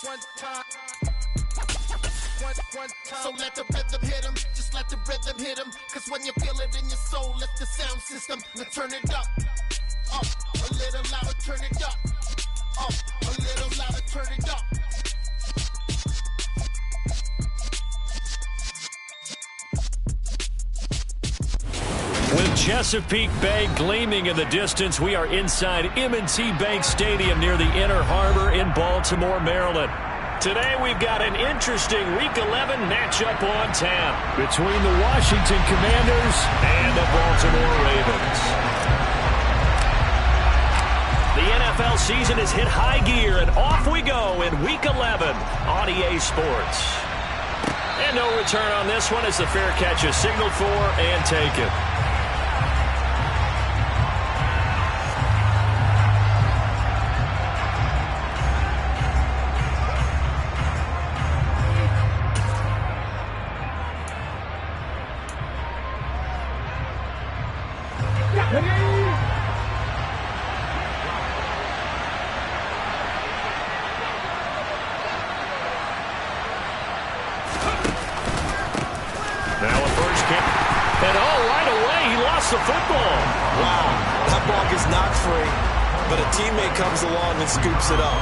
So let the rhythm hit him, just let the rhythm hit him. Cause when you feel it in your soul, lift the sound system. Now turn it up, a little louder, turn it up, a little louder, turn it up. With Chesapeake Bay gleaming in the distance, we are inside M&T Bank Stadium near the Inner Harbor in Baltimore, Maryland. Today we've got an interesting Week 11 matchup on tap between the Washington Commanders and the Baltimore Ravens. The NFL season has hit high gear, and off we go in Week 11 on EA Sports. And no return on this one as the fair catch is signaled for and taken. Now a first kick. And right away, he lost the football. Wow, that ball gets knocked free, but a teammate comes along and scoops it up.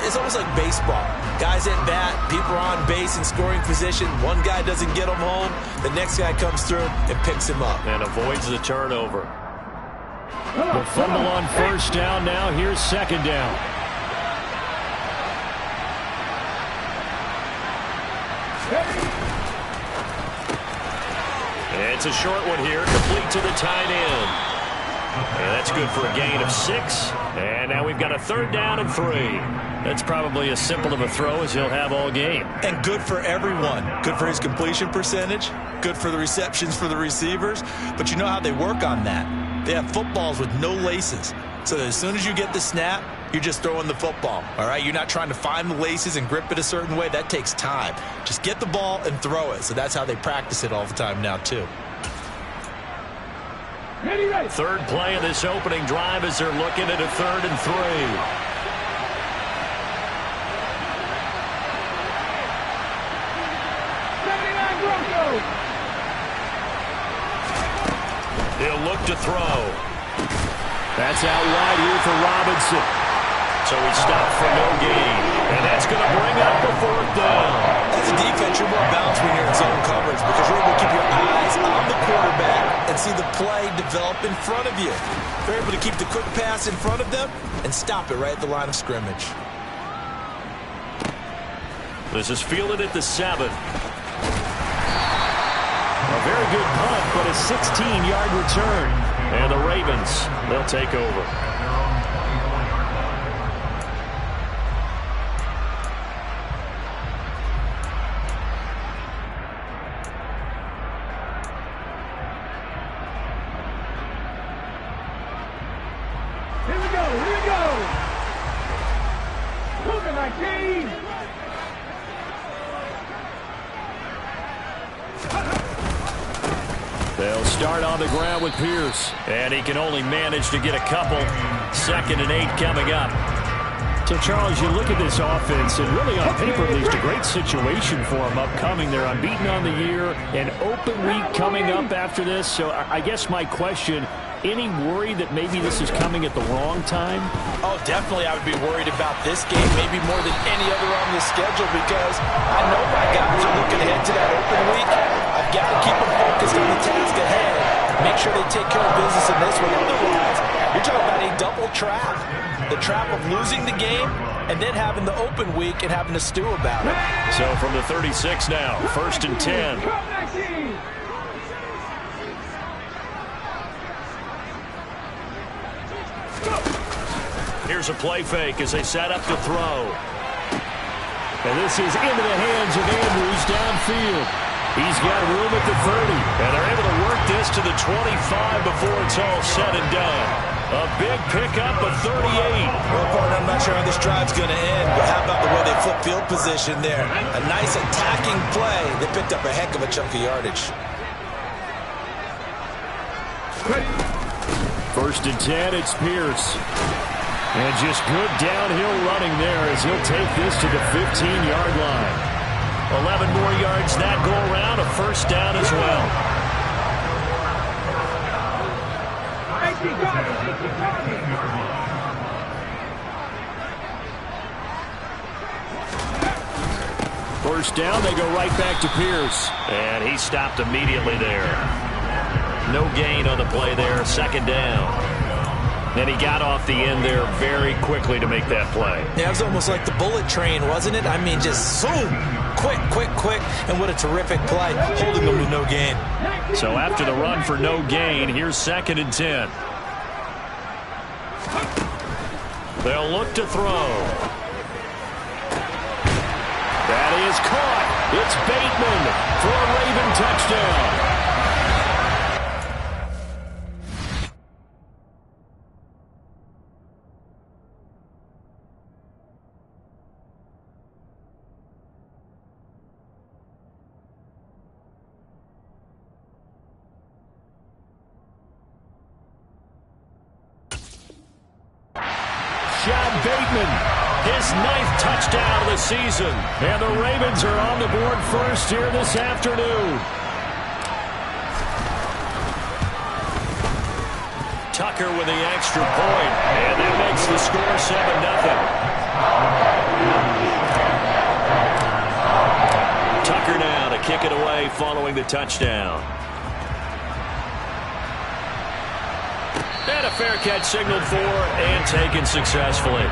It's almost like baseball. Guys at bat, people are on base in scoring position. One guy doesn't get him home. The next guy comes through and picks him up. And avoids the turnover. The fumble on first down now. Here's second down. It's a short one here, complete to the tight end. And that's good for a gain of 6. And now we've got a third down and 3. That's probably as simple of a throw as he'll have all game. And good for everyone. Good for his completion percentage. Good for the receptions for the receivers. But you know how they work on that. They have footballs with no laces. So that as soon as you get the snap, you're just throwing the football. All right? You're not trying to find the laces and grip it a certain way. That takes time. Just get the ball and throw it. So that's how they practice it all the time now, too. Third play of this opening drive as they're looking at a 3rd and 3. He'll look to throw. That's out wide here for Robinson. So he stopped for no gain. And that's going to bring up the 4th down. As a defense, you're more balanced when you're in zone coverage because you're able to keep your eyes on the quarterback and see the play develop in front of you. You're able to keep the quick pass in front of them and stop it right at the line of scrimmage. This is fielded at the 7. A very good punt, but a 16-yard return. And the Ravens, they'll take over. They'll start on the ground with Pierce. And he can only manage to get a couple. 2nd and 8 coming up. So, Charles, you look at this offense, and really on paper, at least, a great situation for them upcoming. They're unbeaten on the year, an open week coming up after this. So I guess my question, any worry that maybe this is coming at the wrong time? Oh, definitely I would be worried about this game, maybe more than any other on the schedule, because I know my guys are looking ahead to that open week. I've got to keep them focused on the task ahead. Make sure they take care of business in this one. Otherwise, you're talking about a double trap. The trap of losing the game and then having the open week and having to stew about it. So from the 36 now, 1st and 10. Here's a play fake as they set up to throw. And this is into the hands of Andrews downfield. He's got room at the 30. And they're able to work this to the 25 before it's all said and done. A big pickup of 38. Well, partner, I'm not sure how this drive's going to end, but how about the way they flip field position there? A nice attacking play. They picked up a heck of a chunk of yardage. 1st and 10, it's Pierce. And just good downhill running there as he'll take this to the 15-yard line. 11 more yards that go around, a first down as well. First down, they go right back to Pierce. And he stopped immediately there. No gain on the play there, second down. And he got off the end there very quickly to make that play. Yeah, it was almost like the bullet train, wasn't it? I mean, just zoom, quick, and what a terrific play, holding them to no gain. So after the run for no gain, here's 2nd and 10. They'll look to throw. That is caught. It's Bateman for a Raven touchdown. Sean Bateman, his 9th touchdown of the season. And the Ravens are on the board first here this afternoon. Tucker with the extra point, and that makes the score 7-0. Tucker now to kick it away following the touchdown. And a fair catch signaled for and taken successfully.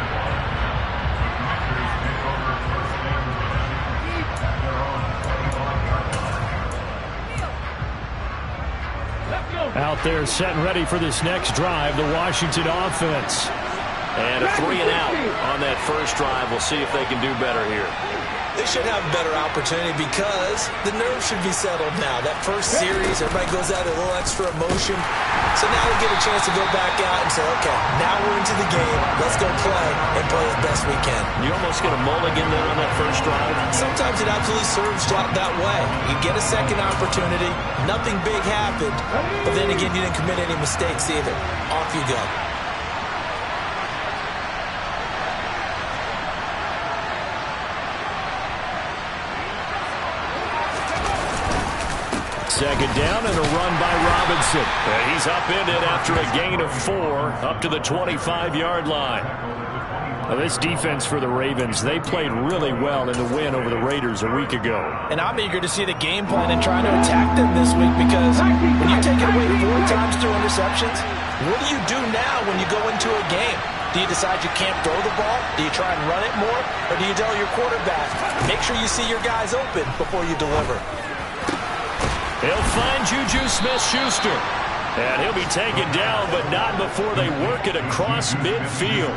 Out there set and ready for this next drive, the Washington offense. And a 3-and-out on that first drive. We'll see if they can do better here. They should have a better opportunity because the nerves should be settled now. That first series, everybody goes out a little extra emotion. So now we get a chance to go back out and say, okay, now we're into the game. Let's go play and play as best we can. You almost get a mulligan there on that first drive. Sometimes it absolutely serves that way. You get a second opportunity. Nothing big happened. But then again, you didn't commit any mistakes either. Off you go. Second down and a run by Robinson. And he's upended after a gain of 4 up to the 25-yard line. Now this defense for the Ravens, they played really well in the win over the Raiders a week ago. And I'm eager to see the game plan and try to attack them this week because when you take it away 4 times through interceptions, what do you do now when you go into a game? Do you decide you can't throw the ball? Do you try and run it more? Or do you tell your quarterback, make sure you see your guys open before you deliver? He'll find Juju Smith-Schuster. And he'll be taken down, but not before they work it across midfield.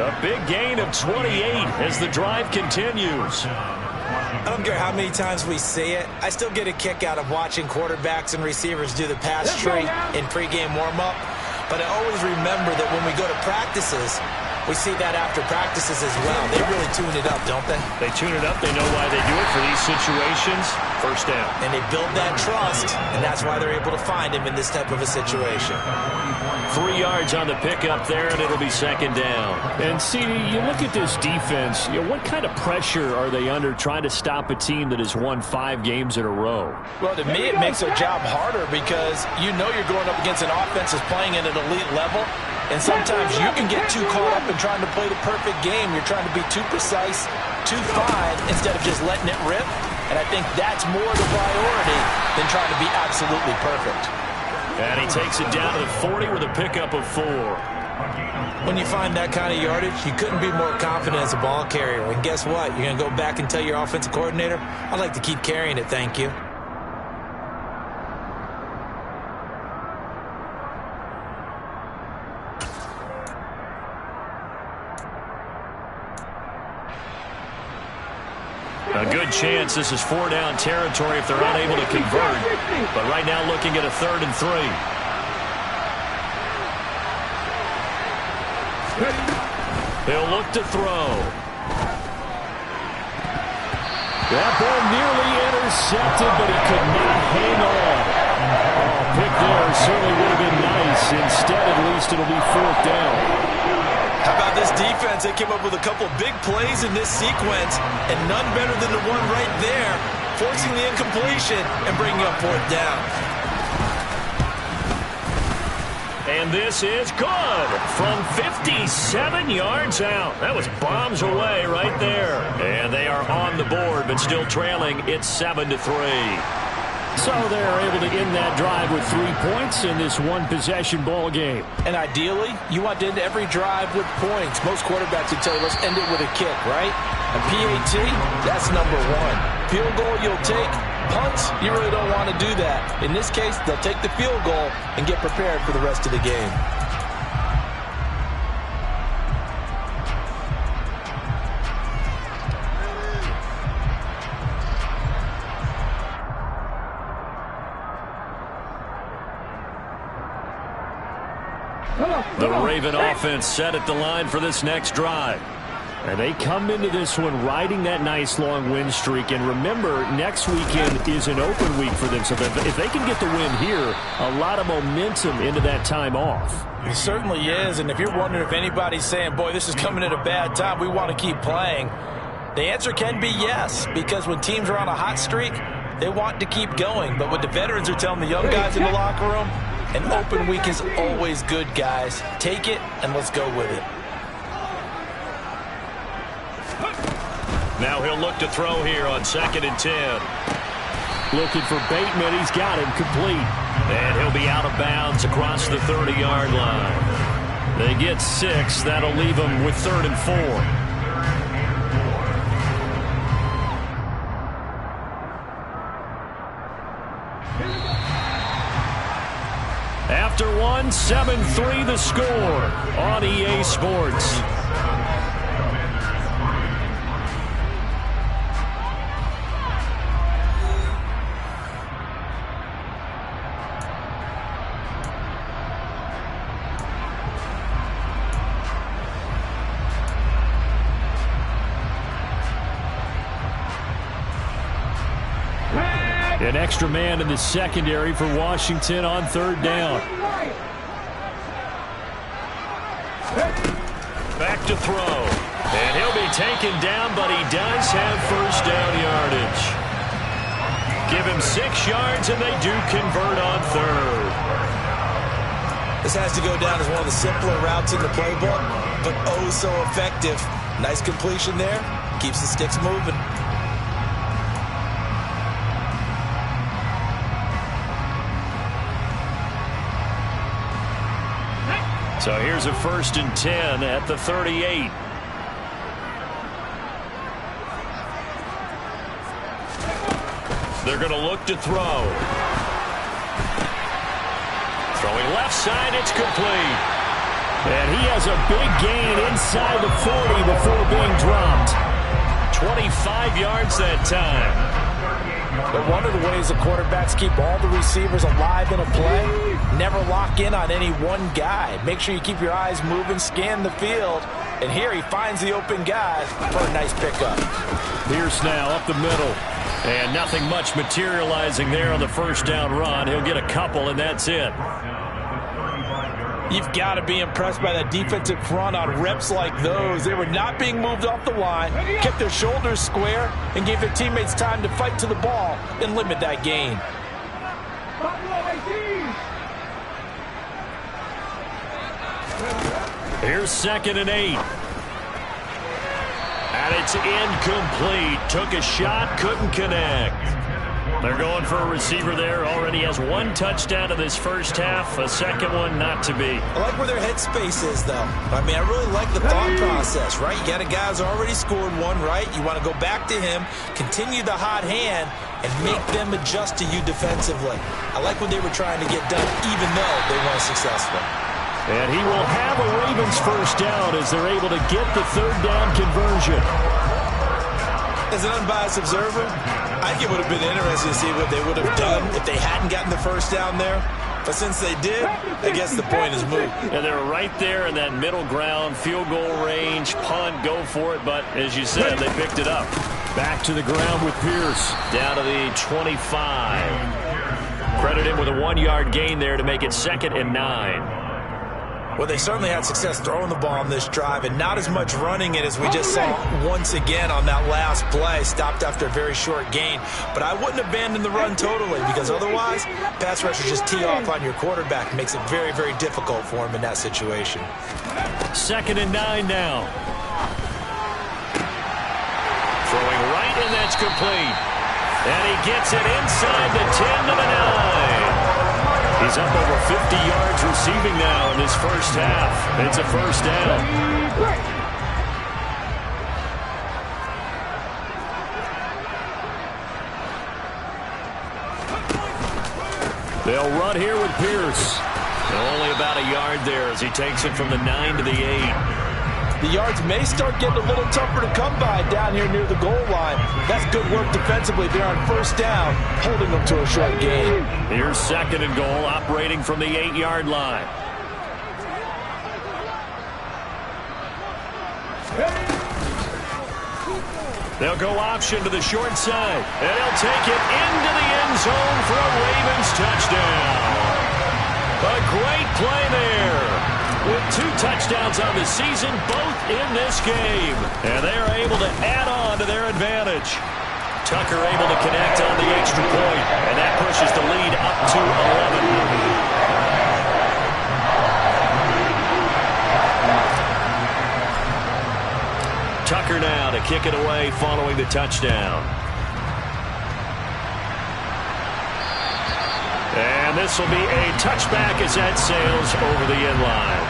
A big gain of 28 as the drive continues. I don't care how many times we see it. I still get a kick out of watching quarterbacks and receivers do the pass tree in pregame warm-up. But I always remember that when we go to practices, we see that after practices as well. They really tune it up, don't they? They tune it up. They know why they do it for these situations. First down. And they build that trust, and that's why they're able to find him in this type of a situation. 3 yards on the pickup there, and it'll be second down. And, see, you look at this defense, what kind of pressure are they under trying to stop a team that has won 5 games in a row? Well, to me, it makes their job harder because you know you're going up against an offense that's playing at an elite level. And sometimes you can get too caught up in trying to play the perfect game. You're trying to be too precise, too fine, instead of just letting it rip. And I think that's more the priority than trying to be absolutely perfect. And he takes it down to the 40 with a pickup of 4. When you find that kind of yardage, you couldn't be more confident as a ball carrier. And guess what? You're going to go back and tell your offensive coordinator, I'd like to keep carrying it, thank you. A good chance this is 4-down territory if they're unable to convert. But right now looking at a 3rd and 3. He'll look to throw. That ball nearly intercepted, but he could not hang on. Pick there certainly would have been nice. Instead, at least, it'll be 4th down. How about this defense? They came up with a couple big plays in this sequence, and none better than the one right there, forcing the incompletion and bringing up 4th down. And this is good from 57 yards out. That was bombs away right there. And they are on the board, but still trailing. It's 7-3. So they're able to end that drive with 3 points in this one-possession ball game. And ideally, you want to end every drive with points. Most quarterbacks would tell you, let's end it with a kick, right? A PAT, that's number 1. Field goal you'll take. Punts, you really don't want to do that. In this case, they'll take the field goal and get prepared for the rest of the game. The Raven offense set at the line for this next drive. And they come into this one riding that nice long win streak. And remember, next weekend is an open week for them. So if they can get the win here, a lot of momentum into that time off. It certainly is. And if you're wondering if anybody's saying, boy, this is coming at a bad time, we want to keep playing, the answer can be yes. Because when teams are on a hot streak, they want to keep going. But what the veterans are telling the young guys in the locker room, an open week is always good, guys. Take it and let's go with it. Now he'll look to throw here on 2nd and 10. Looking for Bateman. He's got him complete. And he'll be out of bounds across the 30-yard line. They get 6. That'll leave them with 3rd and 4. After 1, 7-3 the score on EA Sports. An extra man in the secondary for Washington on 3rd down. Back to throw. And he'll be taken down, but he does have 1st down yardage. Give him 6 yards, and they do convert on 3rd. This has to go down as one of the simpler routes in the playbook, but oh so effective. Nice completion there. Keeps the sticks moving. So here's a 1st and 10 at the 38. They're going to look to throw. Throwing left side, it's complete. And he has a big gain inside the 40 before being dropped. 25 yards that time. But one of the ways the quarterbacks keep all the receivers alive in a play, never lock in on any one guy. Make sure you keep your eyes moving, scan the field. And here he finds the open guy for a nice pickup. Pierce now up the middle. And nothing much materializing there on the 1st down run. He'll get a couple, and that's it. You've got to be impressed by that defensive front on reps like those. They were not being moved off the line, kept their shoulders square, and gave their teammates time to fight to the ball and limit that gain. Here's 2nd and 8. And it's incomplete. Took a shot, couldn't connect. They're going for a receiver there. Already has 1 touchdown in this first half. A second one not to be. I like where their headspace is, though. I mean, I really like the thought process, right? You got a guy who's already scored 1, right? You want to go back to him, continue the hot hand, and make them adjust to you defensively. I like what they were trying to get done, even though they weren't successful. And he will have a Ravens 1st down as they're able to get the 3rd down conversion. As an unbiased observer, I think it would have been interesting to see what they would have done if they hadn't gotten the 1st down there. But since they did, I guess the point is moot. And they were right there in that middle ground, field goal range, punt, go for it. But as you said, they picked it up. Back to the ground with Pierce. Down to the 25. Credit him with a 1-yard gain there to make it 2nd and 9. Well, they certainly had success throwing the ball on this drive and not as much running it as we just saw once again on that last play. Stopped after a very short gain. But I wouldn't abandon the run totally because otherwise, pass rushers just tee off on your quarterback. Makes it very, very difficult for him in that situation. 2nd and 9 now. Throwing right, and that's complete. And he gets it inside the 10 to the 9. He's up over 50 yards receiving now in this first half. It's a first down. They'll run here with Pierce. Only about a yard there as he takes it from the 9 to the 8. The yards may start getting a little tougher to come by down here near the goal line. That's good work defensively there on first down, holding them to a short gain. Here's 2nd and goal, operating from the 8-yard line. They'll go option to the short side, and he'll take it into the end zone for a Ravens touchdown. A great play there. With 2 touchdowns on the season, both in this game. And they are able to add on to their advantage. Tucker able to connect on the extra point, and that pushes the lead up to 11. Tucker now to kick it away following the touchdown. And this will be a touchback as that sails over the end line.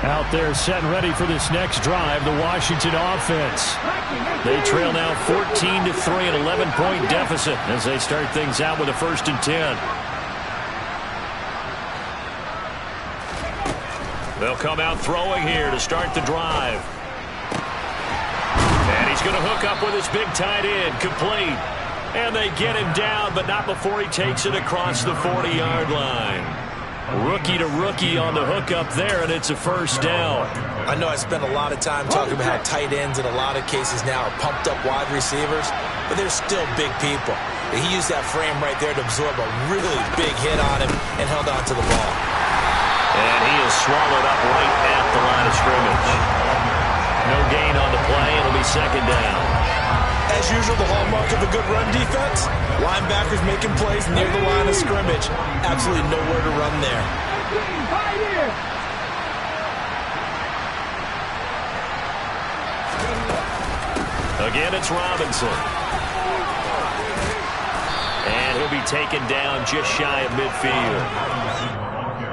Out there set and ready for this next drive, the Washington offense. They trail now 14-3, an 11-point deficit as they start things out with a 1st and 10. They'll come out throwing here to start the drive. And he's going to hook up with his big tight end, complete. And they get him down, but not before he takes it across the 40-yard line. Rookie to rookie on the hookup there, and it's a first down. I know I spent a lot of time talking about how tight ends in a lot of cases now are pumped up wide receivers, but they're still big people. He used that frame right there to absorb a really big hit on him and held on to the ball. And he is swallowed up right at the line of scrimmage. No gain on the play. It'll be 2nd down. As usual, the hallmark of a good run defense, linebackers making plays near the line of scrimmage. Absolutely nowhere to run there. Again, it's Robinson. And he'll be taken down just shy of midfield.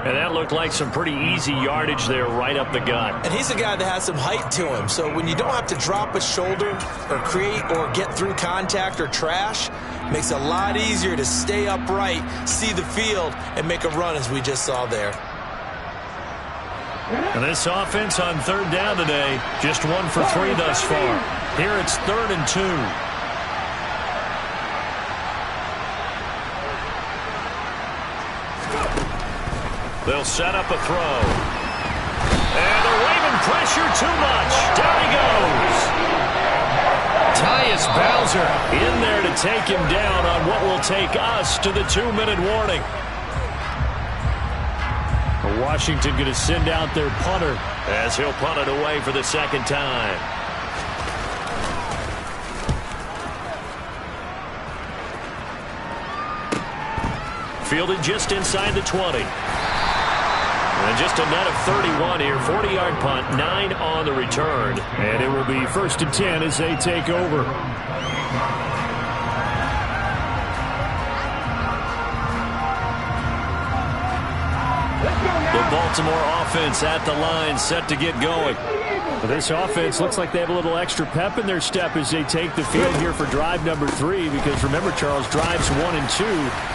And that looked like some pretty easy yardage there right up the gut. And he's a guy that has some height to him, so when you don't have to drop a shoulder or create or get through contact or trash, makes it a lot easier to stay upright, see the field, and make a run as we just saw there. And this offense on 3rd down today, just 1 for 3 thus far. Here it's 3rd and 2. They'll set up a throw. And the Raven pressure too much. Down he goes. Tyus Bowser in there to take him down on what will take us to the 2-minute warning. Washington going to send out their punter as he'll punt it away for the 2nd time. Fielded just inside the 20. And just a net of 31 here. 40-yard punt, 9 on the return. And it will be 1st and 10 as they take over. The Baltimore offense at the line, set to get going. But this offense looks like they have a little extra pep in their step as they take the field here for drive number 3. Because remember, Charles, drives 1 and 2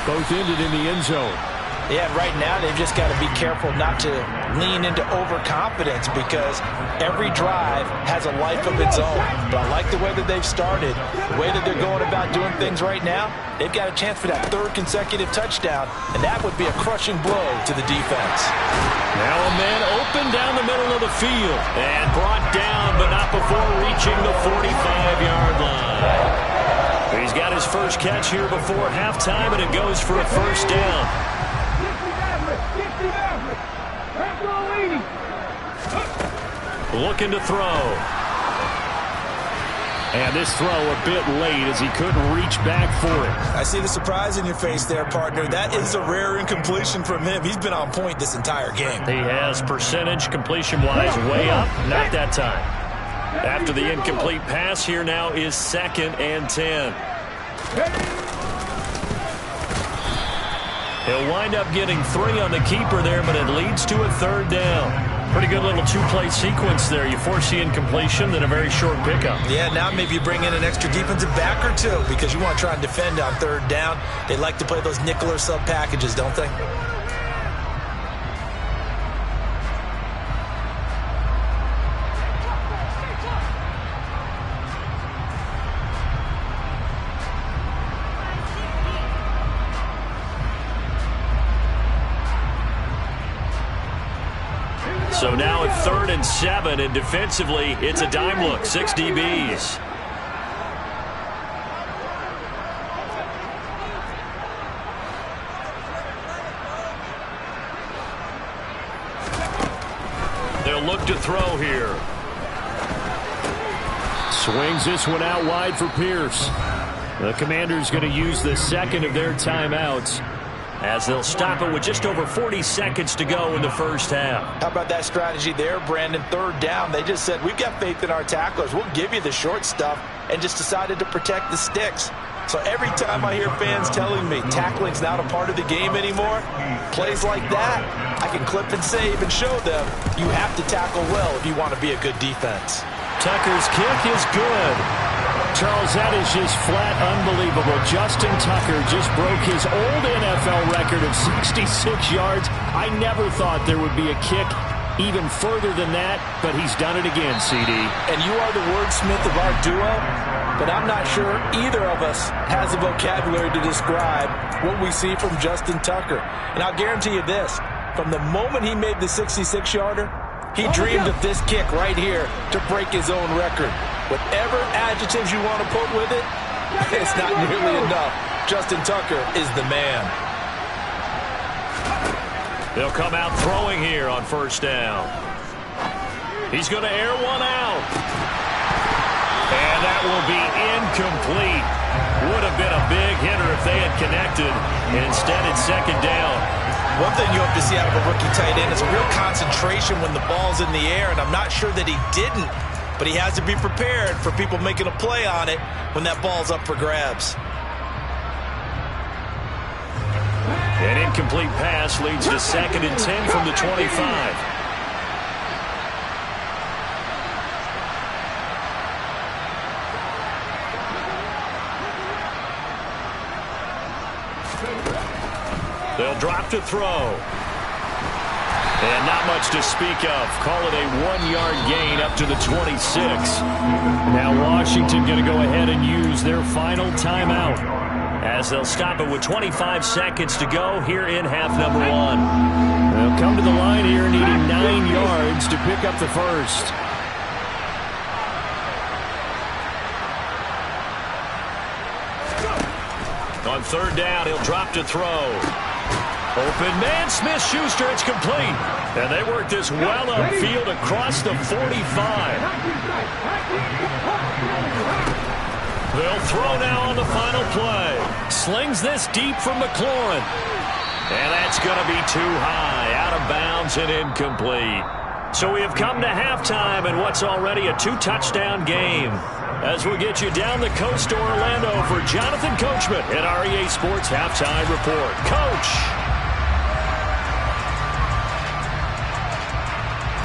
both ended in the end zone. Yeah, right now they've just got to be careful not to lean into overconfidence because every drive has a life of its own. But I like the way that they've started, the way that they're going about doing things right now. They've got a chance for that third consecutive touchdown, and that would be a crushing blow to the defense. Now a man open down the middle of the field and brought down, but not before reaching the 45-yard line. He's got his first catch here before halftime, and it goes for a first down. Looking to throw. And this throw a bit late as he couldn't reach back for it. I see the surprise in your face there, partner. That is a rare incompletion from him. He's been on point this entire game. He has percentage completion-wise way up. Not that time. After the incomplete pass, here now is 2nd and 10. He'll wind up getting 3 on the keeper there, but it leads to a 3rd down. Pretty good little 2-play sequence there. You force the incompletion, then a very short pickup. Yeah, now maybe you bring in an extra defensive back or two because you want to try and defend on 3rd down. They like to play those nickel or sub packages, don't they? So now it's 3rd and 7, and defensively, it's a dime look. 6 DBs. They'll look to throw here. Swings this one out wide for Pierce. The Commanders going to use the 2nd of their timeouts, as they'll stop it with just over 40 seconds to go in the first half. How about that strategy there, Brandon? 3rd down. They just said, we've got faith in our tacklers. We'll give you the short stuff, and just decided to protect the sticks. So every time I hear fans telling me tackling's not a part of the game anymore, plays like that, I can clip and save and show them you have to tackle well if you want to be a good defense. Tucker's kick is good. Charles, that is just flat unbelievable. Justin Tucker just broke his old NFL record of 66 yards. I never thought there would be a kick even further than that, but he's done it again, CD. And you are the wordsmith of our duo, but I'm not sure either of us has the vocabulary to describe what we see from Justin Tucker. And I'll guarantee you this, from the moment he made the 66-yarder, he dreamed of this kick right here to break his own record. Whatever adjectives you want to put with it, it's not nearly enough. Justin Tucker is the man. They'll come out throwing here on 1st down. He's going to air one out. And that will be incomplete. Would have been a big hitter if they had connected. Instead, it's 2nd down. One thing you hope to see out of a rookie tight end is a real concentration when the ball's in the air, and I'm not sure that he didn't. But he has to be prepared for people making a play on it when that ball's up for grabs. An incomplete pass leads to 2nd and 10 from the 25. They'll drop to throw. And not much to speak of. Call it a 1-yard gain up to the 26. Now Washington going to go ahead and use their final timeout, as they'll stop it with 25 seconds to go here in half number 1. They'll come to the line here needing 9 yards to pick up the first. On 3rd down, he'll drop to throw. Open man, Smith-Schuster, it's complete. And they work this well upfield across the 45. They'll throw now on the final play. Slings this deep from McLaurin. And that's going to be too high, out of bounds and incomplete. So we have come to halftime in what's already a 2-touchdown game, as we'll get you down the coast to Orlando for Jonathan Coachman at our EA Sports Halftime Report. Coach.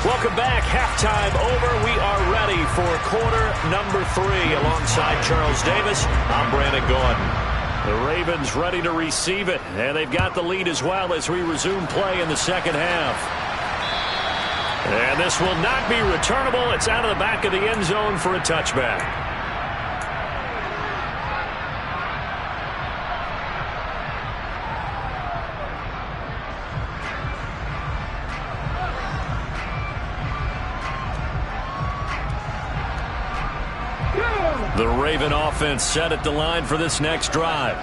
Welcome back. Halftime over. We are ready for quarter number 3. Alongside Charles Davis, I'm Brandon Gaudin. The Ravens ready to receive it, and they've got the lead as well as we resume play in the second half. And this will not be returnable. It's out of the back of the end zone for a touchback. The Raven offense set at the line for this next drive.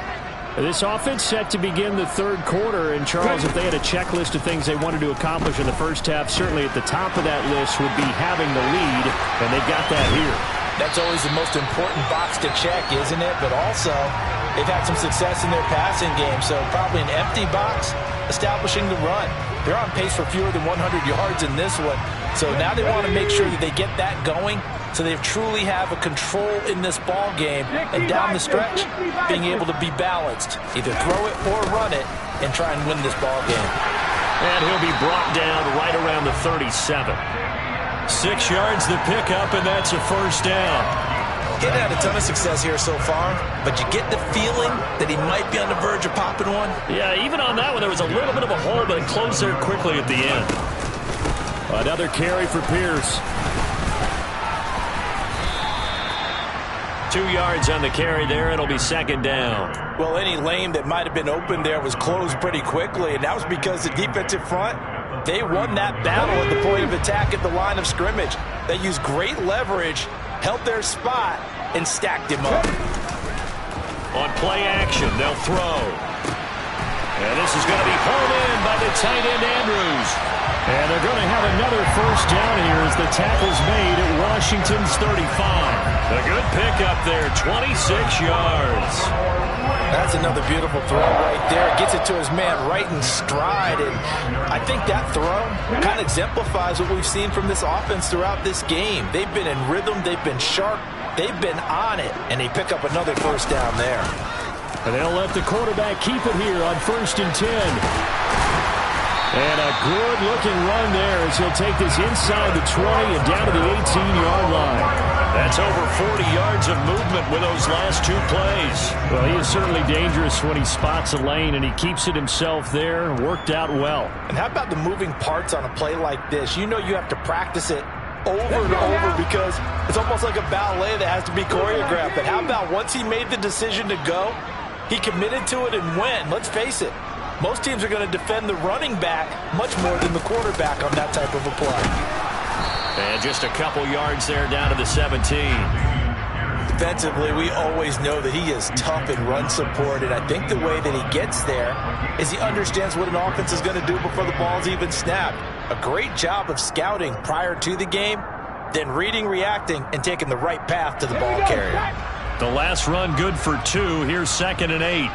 This offense set to begin the third quarter. And, Charles, if they had a checklist of things they wanted to accomplish in the first half, certainly at the top of that list would be having the lead, and they've got that here. That's always the most important box to check, isn't it? But also, they've had some success in their passing game, so probably an empty box establishing the run. They're on pace for fewer than 100 yards in this one, so now they want to make sure that they get that going so they truly have a control in this ball game, and down the stretch, being able to be balanced. Either throw it or run it and try and win this ball game. And he'll be brought down right around the 37. 6 yards the pickup, and that's a first down. He's had a ton of success here so far, but you get the feeling that he might be on the verge of popping one. Yeah, even on that one, there was a little bit of a hole, but it closed there quickly at the end. Another carry for Pierce. 2 yards on the carry there. It'll be second down. Well, any lane that might have been open there was closed pretty quickly, and that was because the defensive front, they won that battle at the point of attack at the line of scrimmage. They used great leverage, held their spot, and stacked him up. On play action, they'll throw. And this is going to be pulled in by the tight end, Andrews. And they're going to have another first down here as the tackle's made at Washington's 35. A good pickup there, 26 yards. That's another beautiful throw right there. Gets it to his man right in stride. And I think that throw kind of exemplifies what we've seen from this offense throughout this game. They've been in rhythm. They've been sharp. They've been on it. And they pick up another first down there. And they'll let the quarterback keep it here on 1st and 10. And a good-looking run there as he'll take this inside the 20 and down to the 18-yard line. That's over 40 yards of movement with those last 2 plays. Well, he is certainly dangerous when he spots a lane, and he keeps it himself there. Worked out well. And how about the moving parts on a play like this? You know you have to practice it over and over because it's almost like a ballet that has to be choreographed. But how about once he made the decision to go, he committed to it and went. Let's face it. Most teams are going to defend the running back much more than the quarterback on that type of a play. And just a couple yards there down to the 17. Defensively, we always know that he is tough in run support, and I think the way that he gets there is he understands what an offense is going to do before the ball's even snapped. A great job of scouting prior to the game, then reading, reacting, and taking the right path to the ball carrier. The last run good for 2. Here's 2nd and 8.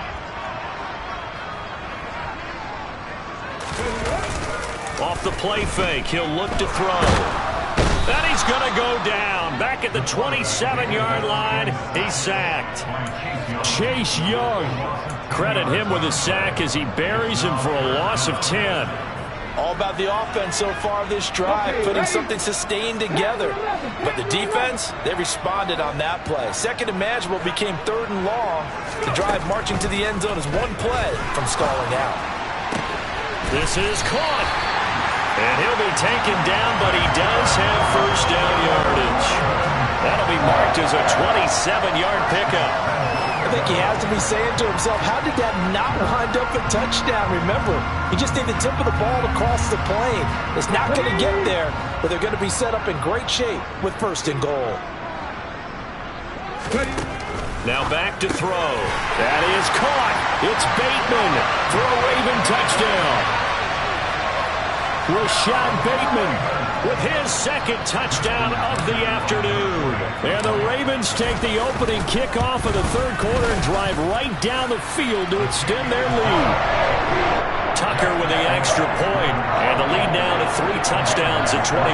Off the play fake, he'll look to throw. And he's going to go down. Back at the 27-yard line, he's sacked. Chase Young. Credit him with a sack as he buries him for a loss of 10. All about the offense so far this drive, putting something sustained together. But the defense, they responded on that play. Second and manageable became 3rd and long. The drive marching to the end zone is one play from stalling out. This is caught. And he'll be taken down, but he does have first down yardage. That'll be marked as a 27-yard pickup. I think he has to be saying to himself, how did that not wind up a touchdown? Remember, he just need the tip of the ball across the plane. It's not going to get there, but they're going to be set up in great shape with 1st and goal. Now back to throw. That is caught. It's Bateman for a Raven touchdown. Rashad Bateman with his 2nd touchdown of the afternoon. And the Ravens take the opening kickoff of the 3rd quarter and drive right down the field to extend their lead. Tucker with the extra point, and the lead now to 3 touchdowns at 21.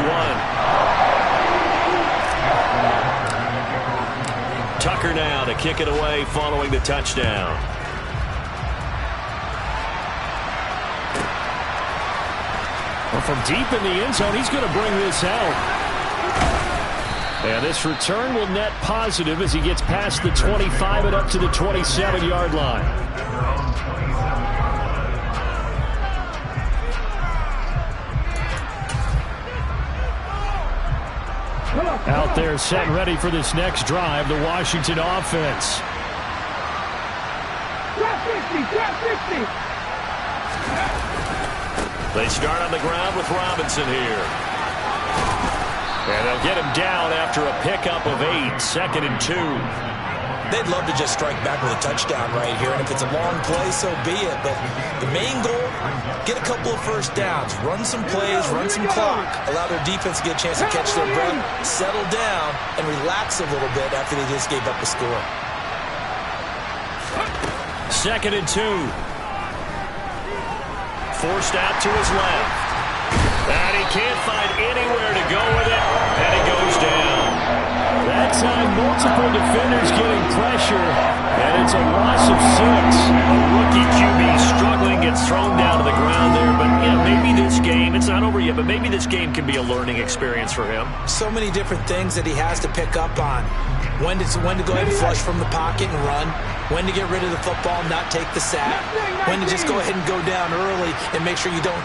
Tucker now to kick it away following the touchdown. Well, from deep in the end zone, he's going to bring this out. And this return will net positive as he gets past the 25 and up to the 27-yard line. Out there set and ready for this next drive, the Washington offense. They start on the ground with Robinson here. And they'll get him down after a pickup of 8, 2nd and 2. They'd love to just strike back with a touchdown right here, and if it's a long play, so be it. But the main goal, get a couple of first downs, run some plays, run some clock, allow their defense to get a chance to catch their breath, settle down, and relax a little bit after they just gave up a score. 2nd and 2. Forced out to his left. And he can't find anywhere to go with it, and he goes down. That time, multiple defenders getting pressure, and it's a loss of 6. A rookie QB struggling, gets thrown down to the ground there, but maybe this game, it's not over yet, but maybe this game can be a learning experience for him. So many different things that he has to pick up on. When to go ahead and flush from the pocket and run. When to get rid of the football, not take the sack. When to just go ahead and go down early and make sure you don't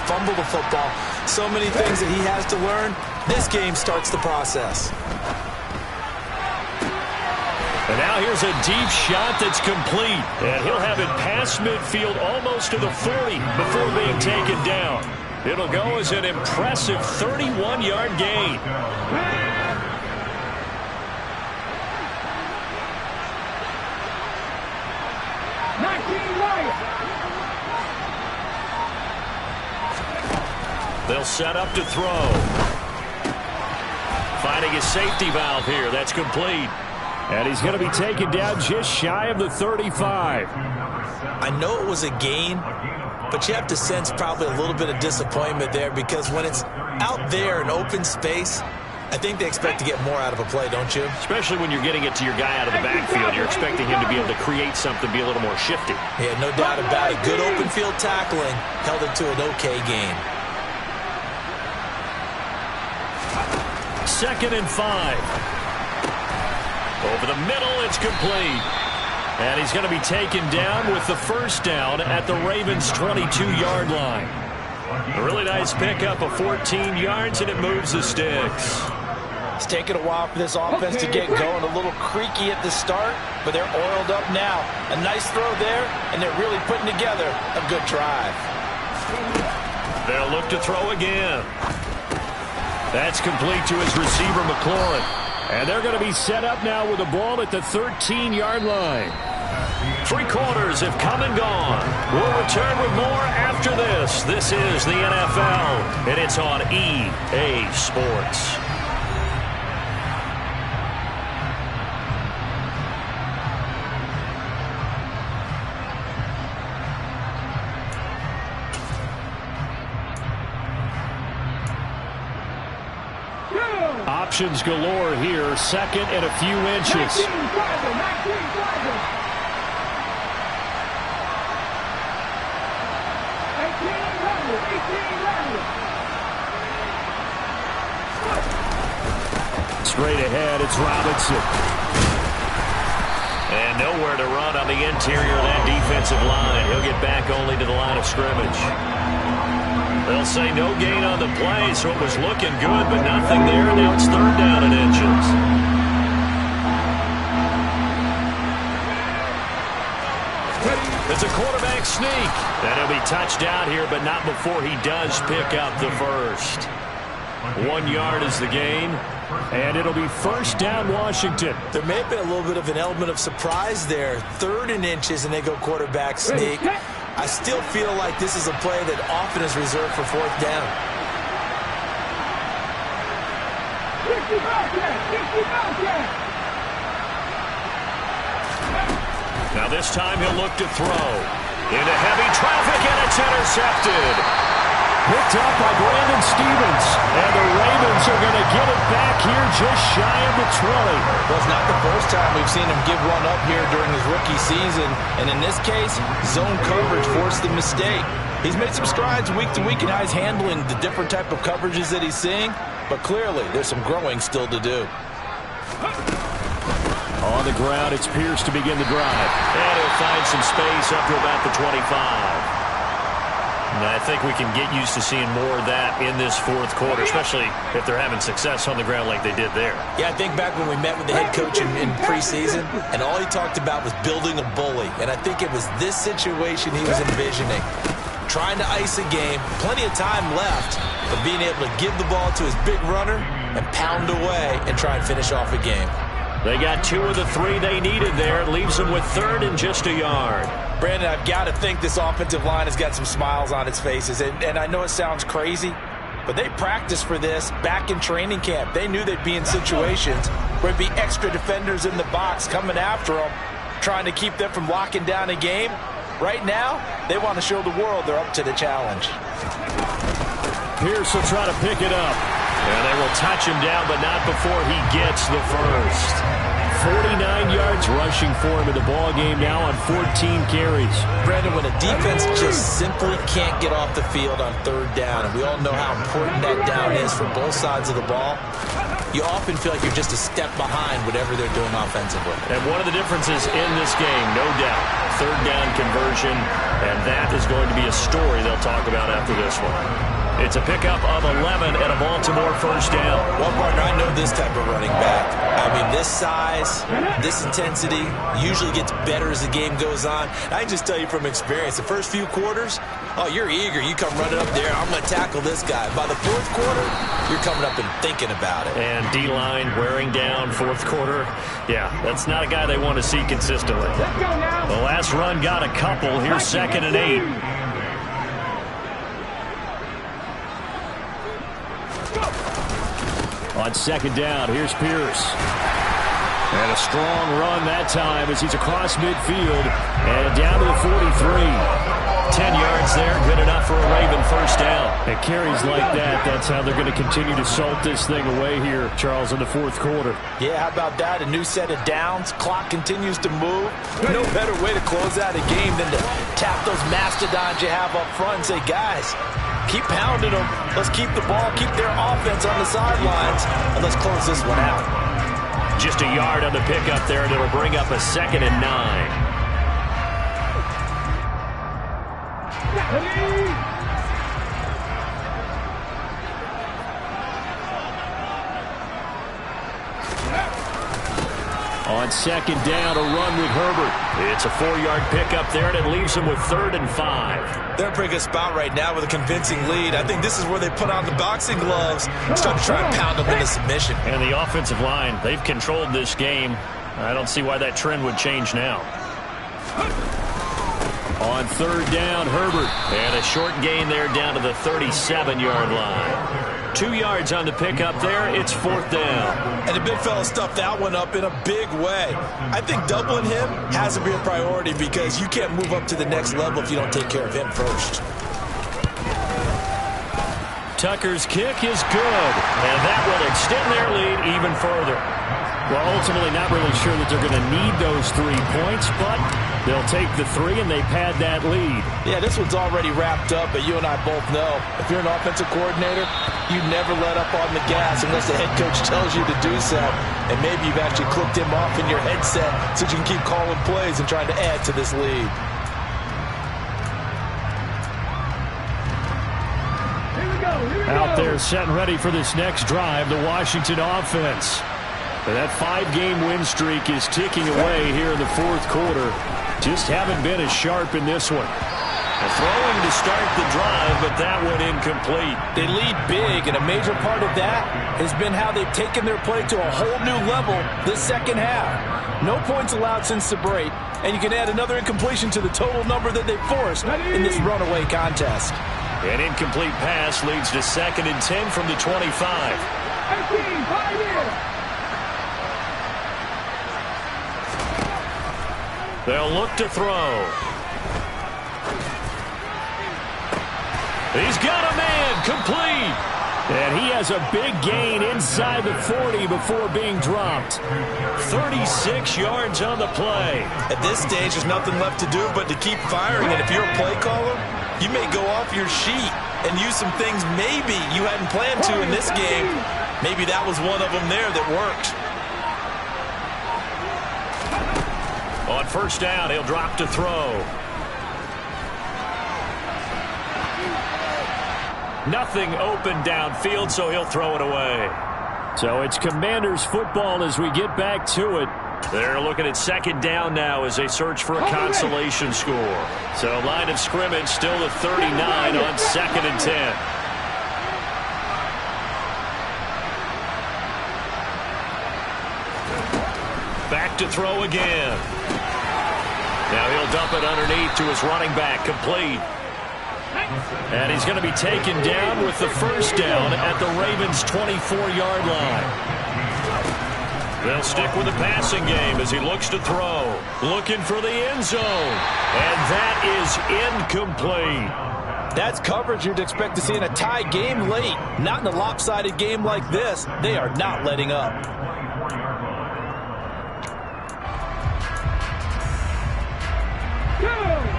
fumble the football. So many things that he has to learn. This game starts the process. And now here's a deep shot that's complete. And he'll have it past midfield almost to the 40 before being taken down. It'll go as an impressive 31-yard gain. They'll set up to throw. Finding his safety valve here. That's complete. And he's going to be taken down just shy of the 35. I know it was a gain, but you have to sense probably a little bit of disappointment there because when it's out there in open space, I think they expect to get more out of a play, don't you? Especially when you're getting it to your guy out of the backfield. You're expecting him to be able to create something, be a little more shifty. Yeah, no doubt about it. Good open field tackling held it to an okay gain. 2nd and 5. Over the middle, it's complete. And he's going to be taken down with the first down at the Ravens' 22-yard line. A really nice pickup of 14 yards, and it moves the sticks. It's taken a while for this offense to get going. A little creaky at the start, but they're oiled up now. A nice throw there, and they're really putting together a good drive. They'll look to throw again. That's complete to his receiver, McLaurin. And they're going to be set up now with the ball at the 13-yard line. 3 quarters have come and gone. We'll return with more after this. This is the NFL, and it's on EA Sports. Options galore here. 2nd and a few inches. Straight ahead, it's Robinson. And nowhere to run on the interior of that defensive line. He'll get back only to the line of scrimmage. They'll say no gain on the play, so it was looking good, but nothing there. Now it's 3rd down and inches. It's a quarterback sneak. And he'll be touched out here, but not before he does pick up the first. 1 yard is the gain. And it'll be first down, Washington. There may have been a little bit of an element of surprise there. 3rd and inches, and they go quarterback sneak. I still feel like this is a play that often is reserved for 4th down. Now this time he'll look to throw. Into heavy traffic, and it's intercepted. picked up by Brandon Stephens. And the Ravens are going to get it back here just shy of the 20. Well, it's not the first time we've seen him give one up here during his rookie season. And in this case, zone coverage forced the mistake. He's made some strides week to week in how he's handling the different type of coverages that he's seeing. But clearly, there's some growing still to do. On the ground, it's Pierce to begin the drive. And he'll find some space up to about the 25. And I think we can get used to seeing more of that in this fourth quarter, especially if they're having success on the ground like they did there. Yeah, I think back when we met with the head coach in preseason, and all he talked about was building a bully. And I think it was this situation he was envisioning. Trying to ice a game, plenty of time left, but being able to give the ball to his big runner and pound away and try and finish off a game. They got 2 of the 3 they needed there. It leaves them with 3rd and just a yard. Brandon, I've got to think this offensive line has got some smiles on its faces. And I know it sounds crazy, but they practiced for this back in training camp. They knew they'd be in situations where there'd be extra defenders in the box coming after them, trying to keep them from locking down a game. Right now, they want to show the world they're up to the challenge. Pierce will try to pick it up. And they will touch him down, but not before he gets the first. 49 yards rushing for him in the ball game now on 14 carries. Brandon, when a defense just simply can't get off the field on 3rd down, and we all know how important that down is for both sides of the ball, you often feel like you're just a step behind whatever they're doing offensively. And one of the differences in this game, no doubt, 3rd down conversion, and that is going to be a story they'll talk about after this one. It's a pickup of 11 and a Baltimore first down. Well, partner, I know this type of running back. I mean, this size, this intensity usually gets better as the game goes on. I can just tell you from experience, the first few quarters, oh, you're eager. You come running up there, I'm going to tackle this guy. By the 4th quarter, you're coming up and thinking about it. And D-line wearing down 4th quarter. Yeah, that's not a guy they want to see consistently. The last run got a couple. Here's 2nd and 8. On 2nd down, here's Pierce. And a strong run that time as he's across midfield and down to the 43. 10 yards there, good enough for a Raven first down. And carries like that, that's how they're going to continue to salt this thing away here, Charles, in the 4th quarter. Yeah, how about that? A new set of downs. Clock continues to move. No better way to close out a game than to tap those mastodons you have up front and say, guys, keep pounding them. Let's keep the ball, keep their offense on the sidelines, and let's close this one out. Just a yard on the pickup there, and it'll bring up a 2nd and 9. On 2nd down, a run with Herbert. It's a 4-yard pickup there, and it leaves them with 3rd and 5. They're in a pretty good spot right now with a convincing lead. I think this is where they put on the boxing gloves and start to try and pound them into submission. And the offensive line, they've controlled this game. I don't see why that trend would change now. On 3rd down, Herbert. And a short gain there down to the 37-yard line. 2 yards on the pickup there. It's 4th down. And the big fella stuffed that one up in a big way. I think doubling him has to be a priority because you can't move up to the next level if you don't take care of him first. Tucker's kick is good. And that will extend their lead even further. Well, ultimately not really sure that they're going to need those 3 points, but they'll take the 3 and they pad that lead. Yeah, this one's already wrapped up, but you and I both know if you're an offensive coordinator, you never let up on the gas unless the head coach tells you to do so. And maybe you've actually clicked him off in your headset so you can keep calling plays and trying to add to this lead. Out there set and ready for this next drive, the Washington offense. And that 5-game win streak is ticking away here in the 4th quarter. Just haven't been as sharp in this one. Throwing to start the drive, but that one incomplete. They lead big, and a major part of that has been how they've taken their play to a whole new level this second half. No points allowed since the break, and you can add another incompletion to the total number that they forced in this runaway contest. An incomplete pass leads to 2nd and 10 from the 25. They'll look to throw. He's got a man, complete. And he has a big gain inside the 40 before being dropped. 36 yards on the play. At this stage, there's nothing left to do but to keep firing. And if you're a play caller, you may go off your sheet and use some things maybe you hadn't planned to in this game. Maybe that was one of them there that worked. On first down, he'll drop to throw. Nothing open downfield, so he'll throw it away. So it's Commanders football as we get back to it. They're looking at second down now as they search for a consolation score. So line of scrimmage still at 39 on 2nd and 10. Back to throw again. Now he'll dump it underneath to his running back, complete. And he's going to be taken down with the first down at the Ravens' 24-yard line. They'll stick with the passing game as he looks to throw. Looking for the end zone. And that is incomplete. That's coverage you'd expect to see in a tie game late. Not in a lopsided game like this. They are not letting up.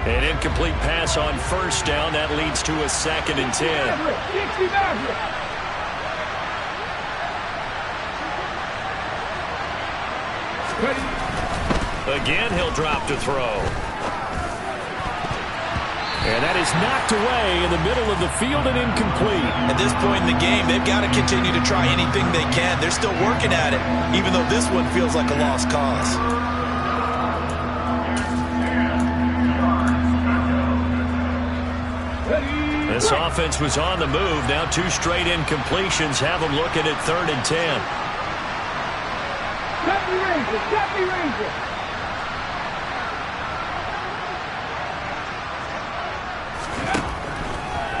An incomplete pass on first down. That leads to a 2nd and 10. Again, he'll drop to throw. And that is knocked away in the middle of the field and incomplete. At this point in the game, they've got to continue to try anything they can. They're still working at it, even though this one feels like a lost cause. This offense was on the move. Now 2 straight incompletions have them looking at 3rd and 10.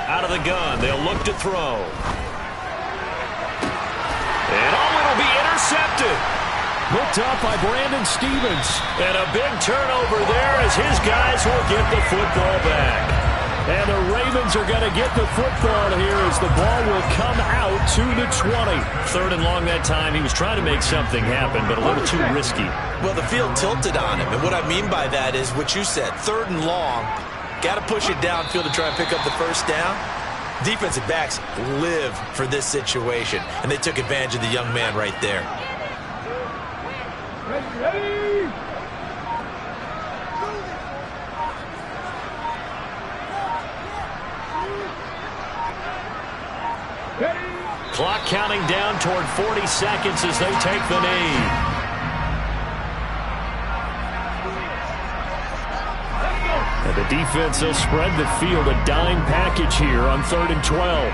Out of the gun, they'll look to throw. And it'll be intercepted. Looked up by Brandon Stephens. And a big turnover there as his guys will get the football back. And the Ravens are going to get the football here as the ball will come out to the 20. 3rd and long that time. He was trying to make something happen, but a little too risky. Well, the field tilted on him. And what I mean by that is what you said. 3rd and long. Got to push it downfield to try and pick up the first down. Defensive backs live for this situation. And they took advantage of the young man right there. Clock counting down toward 40 seconds as they take the knee. And the defense will spread the field, a dime package here on 3rd and 12.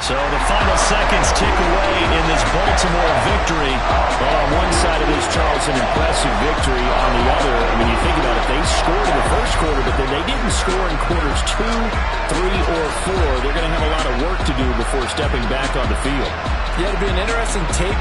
So the final seconds tick away in this Baltimore victory. Well, on one side of this, Charles, an impressive victory. On the other, I mean, you think about it, they scored in the first quarter, but then they didn't score in quarters 2, 3, or 4. They're going to have a lot of work to do before stepping back on the field. Yeah, it'll be an interesting tape